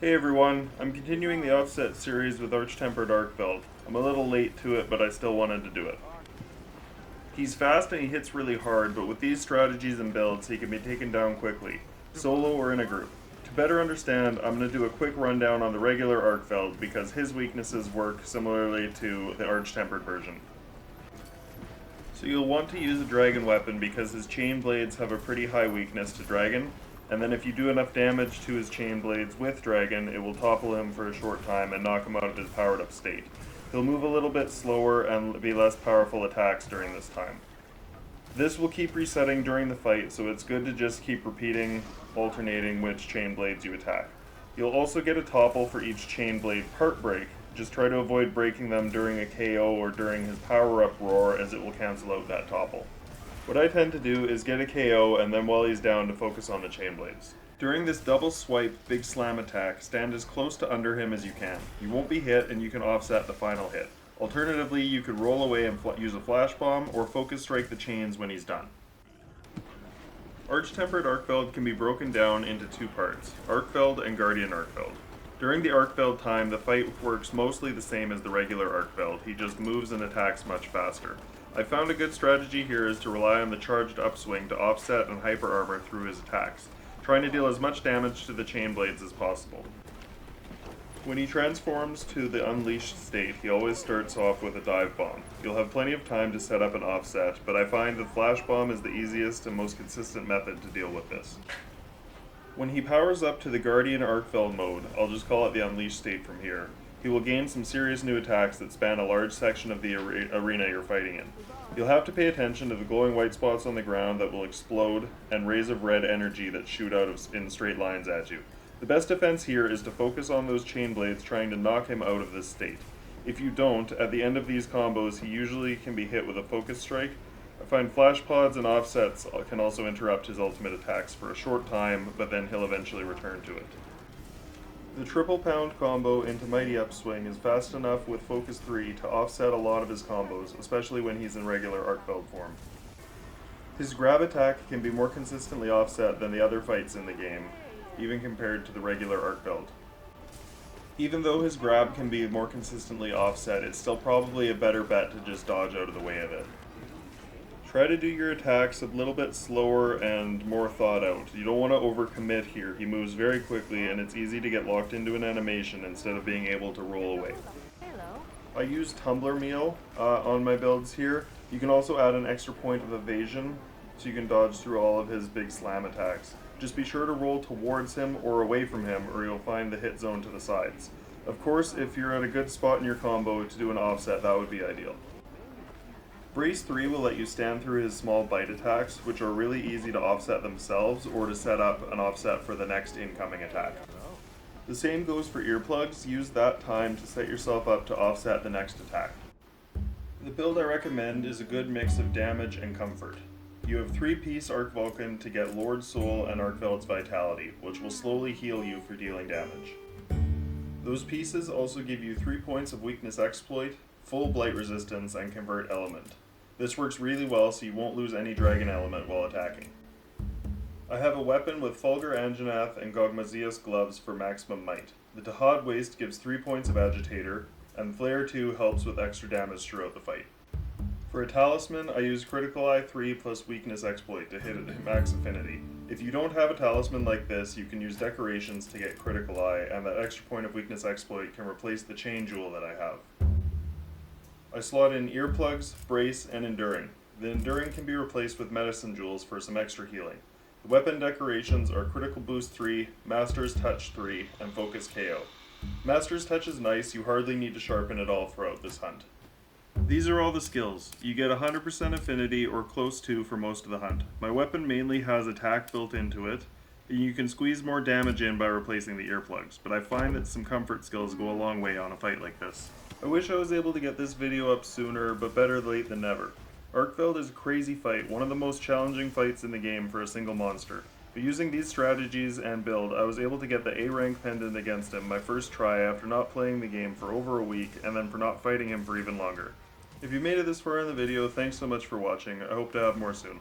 Hey everyone, I'm continuing the offset series with Arch-Tempered Arkveld. I'm a little late to it, but I still wanted to do it. He's fast and he hits really hard, but with these strategies and builds, he can be taken down quickly, solo or in a group. To better understand, I'm going to do a quick rundown on the regular Arkveld because his weaknesses work similarly to the Arch-Tempered version. So you'll want to use a dragon weapon because his chain blades have a pretty high weakness to dragon, and then if you do enough damage to his chain blades with dragon, it will topple him for a short time and knock him out of his powered up state. He'll move a little bit slower and be less powerful attacks during this time. This will keep resetting during the fight, so it's good to just keep repeating, alternating which chain blades you attack. You'll also get a topple for each chain blade part break. Just try to avoid breaking them during a KO or during his power up roar, as it will cancel out that topple. What I tend to do is get a KO and then while he's down to focus on the chain blades. During this double swipe big slam attack, stand as close to under him as you can. You won't be hit and you can offset the final hit. Alternatively, you could roll away and use a flash bomb or focus strike the chains when he's done. Arch-Tempered Arkveld can be broken down into two parts, Arkveld and Guardian Arkveld. During the Arkveld time, the fight works mostly the same as the regular Arkveld, he just moves and attacks much faster. I found a good strategy here is to rely on the charged upswing to offset and hyper armor through his attacks, trying to deal as much damage to the chain blades as possible. When he transforms to the unleashed state, he always starts off with a dive bomb. You'll have plenty of time to set up an offset, but I find the flash bomb is the easiest and most consistent method to deal with this. When he powers up to the Guardian Arkveld mode, I'll just call it the unleashed state from here, he will gain some serious new attacks that span a large section of the arena you're fighting in. You'll have to pay attention to the glowing white spots on the ground that will explode and rays of red energy that shoot out in straight lines at you. The best defense here is to focus on those chain blades trying to knock him out of this state. If you don't, at the end of these combos he usually can be hit with a focus strike. I find flash pods and offsets can also interrupt his ultimate attacks for a short time, but then he'll eventually return to it. The triple pound combo into Mighty Upswing is fast enough with Focus 3 to offset a lot of his combos, especially when he's in regular Arkveld form. His grab attack can be more consistently offset than the other fights in the game, even compared to the regular Arkveld. Even though his grab can be more consistently offset, it's still probably a better bet to just dodge out of the way of it. Try to do your attacks a little bit slower and more thought out. You don't want to overcommit here. He moves very quickly and it's easy to get locked into an animation instead of being able to roll away. I use tumbler meal on my builds here. You can also add an extra point of evasion so you can dodge through all of his big slam attacks. Just be sure to roll towards him or away from him or you'll find the hit zone to the sides. Of course, if you're at a good spot in your combo to do an offset, that would be ideal. Brace 3 will let you stand through his small bite attacks, which are really easy to offset themselves or to set up an offset for the next incoming attack. The same goes for earplugs. Use that time to set yourself up to offset the next attack. The build I recommend is a good mix of damage and comfort. You have 3-piece Arc Vulcan to get Lord Soul and Arkveld's Vitality, which will slowly heal you for dealing damage. Those pieces also give you 3 points of Weakness Exploit, full Blight Resistance, and Convert Element. This works really well so you won't lose any dragon element while attacking. I have a weapon with Fulgur Anjanath and Gogmazias gloves for maximum might. The Tahad Waist gives 3 points of Agitator, and Flare 2 helps with extra damage throughout the fight. For a talisman, I use Critical Eye 3 plus Weakness Exploit to hit at max affinity. If you don't have a talisman like this, you can use Decorations to get Critical Eye, and that extra point of Weakness Exploit can replace the Chain Jewel that I have. I slot in Earplugs, Brace, and Enduring. The Enduring can be replaced with Medicine Jewels for some extra healing. The weapon decorations are Critical Boost 3, Master's Touch 3, and Focus KO. Master's Touch is nice, you hardly need to sharpen it all throughout this hunt. These are all the skills. You get 100% affinity or close to for most of the hunt. My weapon mainly has attack built into it, and you can squeeze more damage in by replacing the earplugs, but I find that some comfort skills go a long way on a fight like this. I wish I was able to get this video up sooner, but better late than never. Arkveld is a crazy fight, one of the most challenging fights in the game for a single monster. But using these strategies and build, I was able to get the A rank pendant against him my first try after not playing the game for over a week and then for not fighting him for even longer. If you made it this far in the video, thanks so much for watching. I hope to have more soon.